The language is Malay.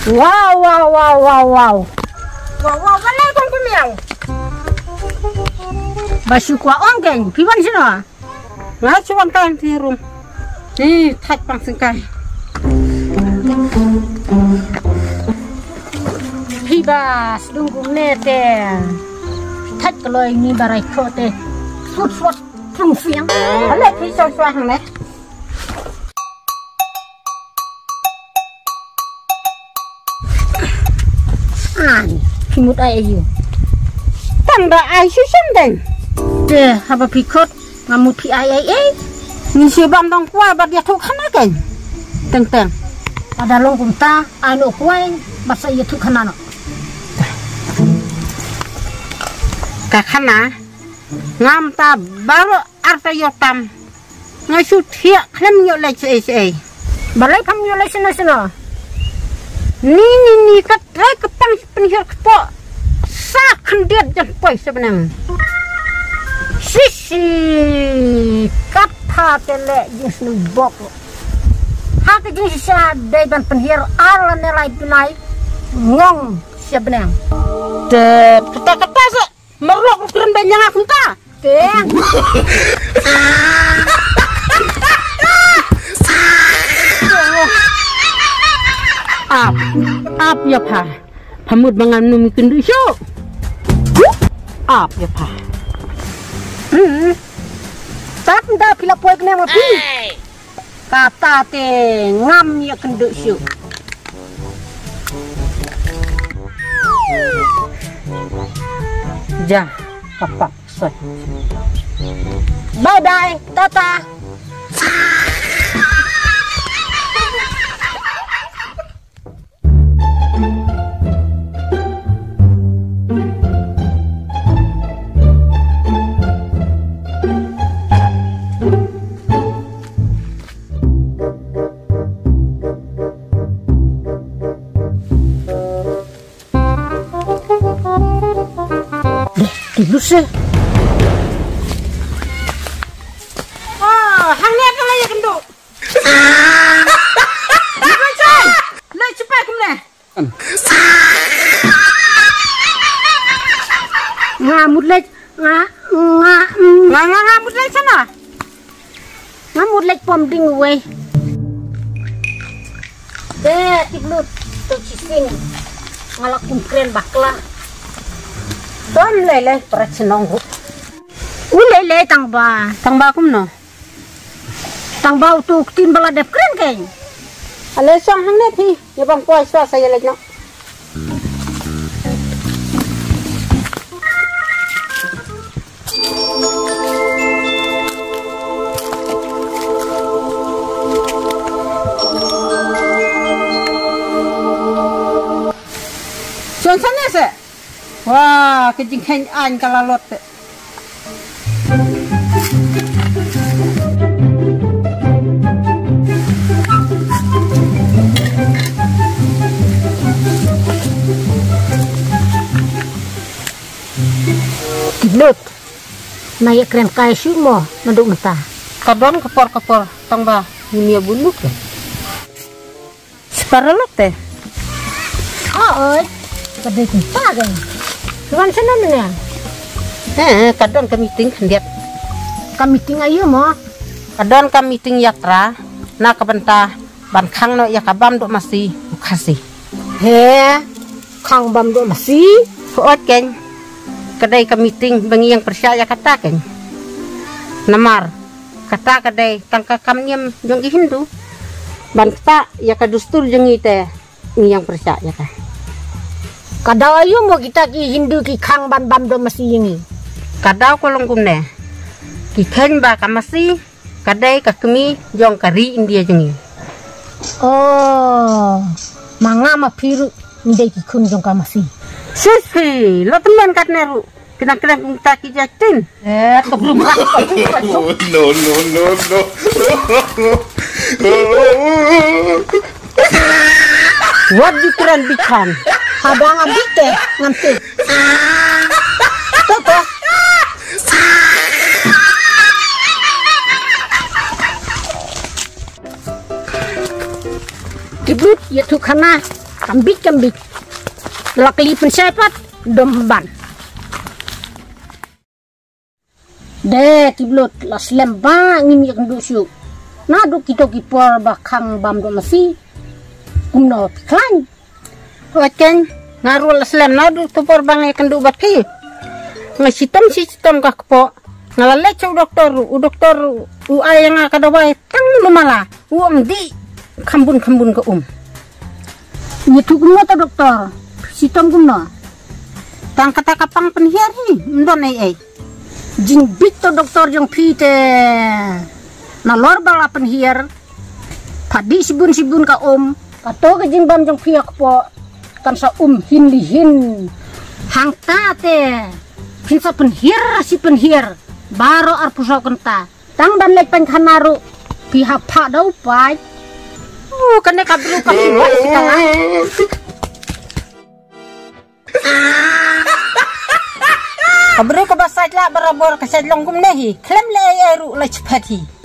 Wow, balai kong kumiyaw. Basu kwa ongkeng, piwan sino? Nah, cuman kan di room. Nih, tak pang singkai. Hibas, dunggung nete. Tak kalau ini barai kote. Suat fungsiang. Balai pisau suah nih. Kimut ay ayo. Tanda ay susundeng. Deh, apa pikot ngamut pi ay. Ni siubam dong kuah bat dia tuk kana kan. Teng. Ada long kumta anu kuai basa iya tuk kana no. Kakana ngam ta baru arta yotam. Ngai su thiak klem yo lai se. Balai kam yo lai sino. Ni kat rai kepang penihar kepo sa kendiat jan poi sebenang Sisi kata tele jis nu bok. Hak jis sa dai ban penihar ala nelai tunai ngong sebenang. De kata se merok kirim banyak aku ta. Teng. Ap ya pa pamut mangan numi kendu syo ap ya pa Tak nda pila poe kena mapi. Kata te ngam ya kendu syo. Ja papa soy Bye tata. Lusa. Hang ni kalau ya kendo. Macam. Lai cepat kemana? Ngamut lek Ngamut lai sana. ngamut lek pom ding we. Deh tiklut tu cising ngalak keren bakla. Tom lele percenong hu. Ulele tang ba Kum no. tang bau tu tin bala dep keren keng. Ale sang hang ne thi. Ya bang poi swa saya lek no. Sana se. Wah, kejingkan an kalalot. Tiklut naik keren kai sumo menduk mentah. Kadon kepor tangba dunia bunuk ya. Separalot teh. Oh, kadai kumpa kan. Tuan sana mana? Kadon ka meeting hendiat. Kami tinggal ayo mo. Kadon ka meeting yatra na kabanta bankang no ya kabam do masih kasih. He, kang bam do masih. Fuot ken. Kadai ka meeting bangi yang percaya kata ken. Namar kata kadai tangka kamnyem jong i Hindu. Banta ya kadustur jeng ite yang percaya ka. Kadang ayo mo kita ki Hindu ki kang bam do masih ini. Kadau kolong kumne. Kiken ba kamasi kadai ka kemi jong kari India jengi. Oh, manga ma piru ndai ki kun jong ka masih. Sisi, lo teman kat neru. Kena minta ki jatin. Keblum. No. What you keren bican? Ada ngabite nganti. Toto. Kibut ya tu kana kambik. Lakli pensepat domban. De kiblut las lembang ngimi kendusu. Nadu kita kipor bakang bam do masi. Umno klan. Waken ngaru laslam nadu tupor bangai kendu baki. Ngasitam ka kepo. Ngalale cu doktor u ayang kadawai tang lumala. Di kambun ke Itu gumno ta doktor. Sitam gumno. Tang kata kapang penhiar hi ndon ai. Jing bit to doktor jong pite. Na lor bala penhiar. Tadi sibun ka Pato ke jing bam jong piak po. Kan sa hin hang tate. Pinsa penhiar baro ar pusau kenta. Tang dan lek pen kanaru pihak pak dau pai. Kena kabru kasiwai sekarang. Kabru ka basaj la barabor ka sadlong gum nehi. Klem le eru la chpati.